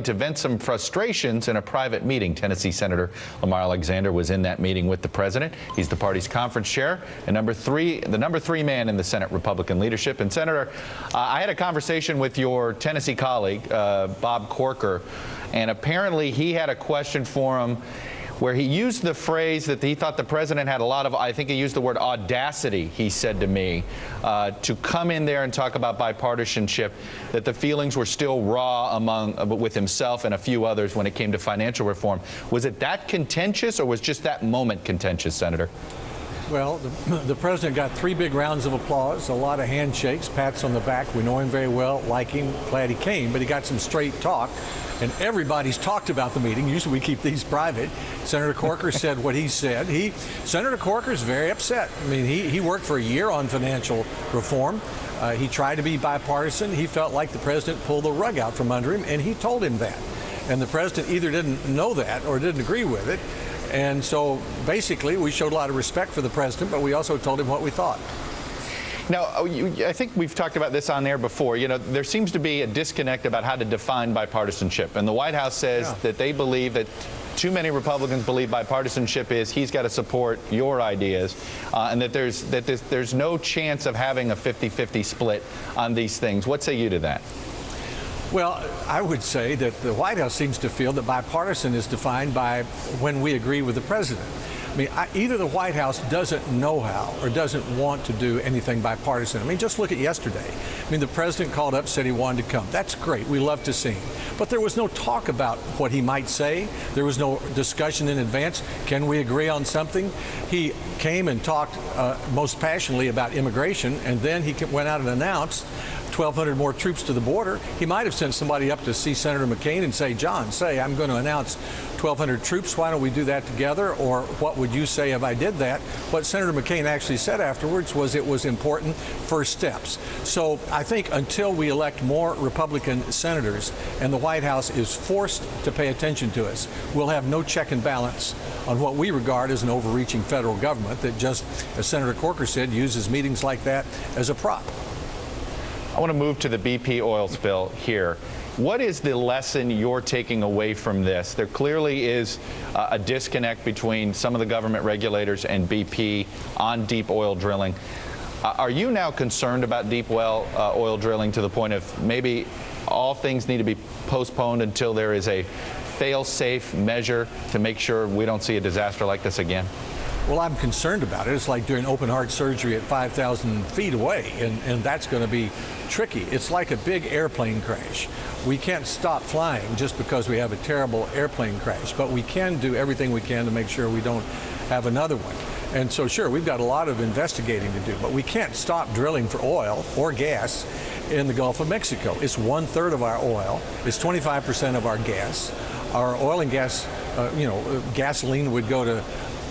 to vent some frustrations in a private meeting. Tennessee Senator Lamar Alexander was in that meeting with the president. He's the party's conference chair and the number three man in the Senate Republican leadership. And Senator, I had a conversation with your Tennessee colleague, Bob Corker, and apparently he had a question for him where he used the phrase that he thought the president had a lot of, I think he used the word audacity, he said to me, to come in there and talk about bipartisanship, that the feelings were still raw with himself and a few others when it came to financial reform. Was it that contentious, or was just that moment contentious, Senator? Well, the president got 3 big rounds of applause, a lot of handshakes, pats on the back. We know him very well, like him, glad he came, but he got some straight talk. And everybody's talked about the meeting. Usually we keep these private. Senator Corker said what he said. Senator Corker's very upset. I mean, he worked for a year on financial reform. He tried to be bipartisan. He felt like the president pulled the rug out from under him, and he told him that. And the president either didn't know that or didn't agree with it. And so basically we showed a lot of respect for the president, but we also told him what we thought. Now, I think we've talked about this on air before. You know, there seems to be a disconnect about how to define bipartisanship. And the White House says that they believe that too many Republicans believe bipartisanship is he's got to support your ideas, and that there's no chance of having a 50-50 split on these things. What say you to that? Well, I would say that the White House seems to feel that bipartisan is defined by when we agree with the president. I mean, either the White House doesn't know how or doesn't want to do anything bipartisan. I mean, just look at yesterday. I mean, the president called up, said he wanted to come. That's great. We love to see him. But there was no talk about what he might say. There was no discussion in advance. Can we agree on something? He came and talked most passionately about immigration, and then he went out and announced 1,200 more troops to the border. He might have sent somebody up to see Senator McCain and say, John, I'm going to announce 1,200 troops. Why don't we do that together? Or what would you say if I did that? What Senator McCain actually said afterwards was it was important first steps. So I think until we elect more Republican senators and the White House is forced to pay attention to us, we'll have no check and balance on what we regard as an overreaching federal government that just, as Senator Corker said, uses meetings like that as a prop. I want to move to the BP oil spill here. What is the lesson you're taking away from this? There clearly is a disconnect between some of the government regulators and BP on deep oil drilling. Are you now concerned about deep oil drilling to the point of maybe all things need to be postponed until there is a fail-safe measure to make sure we don't see a disaster like this again? Well, I'm concerned about it. It's like doing open heart surgery at 5,000 feet away, and that's going to be tricky. It's like a big airplane crash. We can't stop flying just because we have a terrible airplane crash, but we can do everything we can to make sure we don't have another one. And so, sure, we've got a lot of investigating to do, but we can't stop drilling for oil or gas in the Gulf of Mexico. It's 1/3 of our oil. It's 25% of our gas. Our oil and gas, gasoline would go to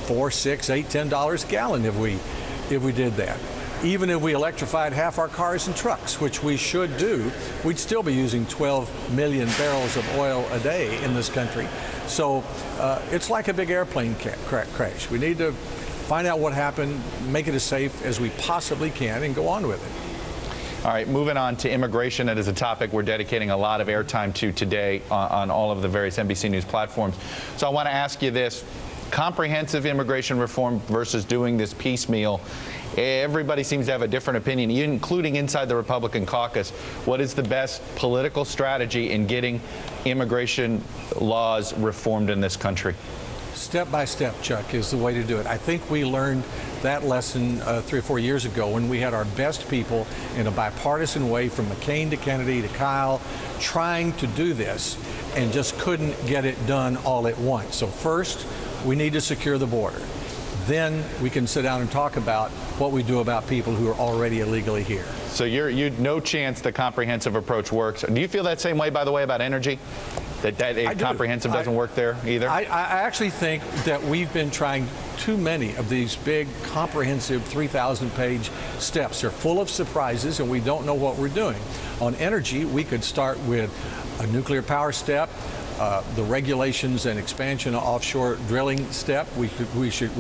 $4, $6, $8, $10 a gallon if we did that. Even if we electrified half our cars and trucks, which we should do, we'd still be using 12 million barrels of oil a day in this country. So it's like a big airplane crash. We need to find out what happened, make it as safe as we possibly can, and go on with it. All right, moving on to immigration. That is a topic we're dedicating a lot of airtime to today on all of the various NBC News platforms. So I want to ask you this. Comprehensive immigration reform versus doing this piecemeal. Everybody seems to have a different opinion, including inside the Republican caucus. What is the best political strategy in getting immigration laws reformed in this country? Step by step, Chuck, is the way to do it. I think we learned that lesson 3 or 4 years ago when we had our best people in a bipartisan way, from McCain to Kennedy to Kyle, trying to do this and just couldn't get it done all at once. So first, we need to secure the border. Then we can sit down and talk about what we do about people who are already illegally here. So you'd no chance the comprehensive approach works. Do you feel that same way, by the way, about energy? That comprehensive doesn't work there either? I actually think that we've been trying too many of these big, comprehensive 3,000-page steps. They're full of surprises, and we don't know what we're doing. On energy, we could start with a nuclear power step, the regulations and expansion of offshore drilling step. We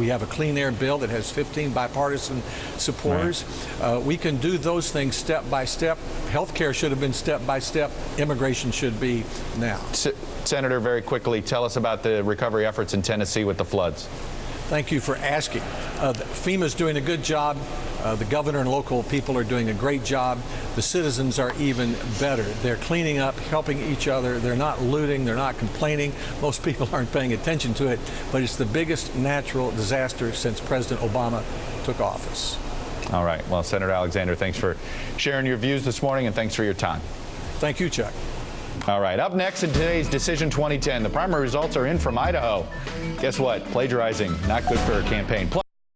have a clean air bill that has 15 bipartisan supporters. Right. We can do those things step by step. Healthcare should have been step by step. Immigration should be now. Senator, very quickly, tell us about the recovery efforts in Tennessee with the floods. Thank you for asking. FEMA's doing a good job. The governor and local people are doing a great job. The citizens are even better. They're cleaning up, helping each other. They're not looting. They're not complaining. Most people aren't paying attention to it, but it's the biggest natural disaster since President Obama took office. All right. Well, Senator Alexander, thanks for sharing your views this morning, and thanks for your time. Thank you, Chuck. All right, up next in today's Decision 2010, the primary results are in from Idaho. Guess what? Plagiarizing, not good for a campaign.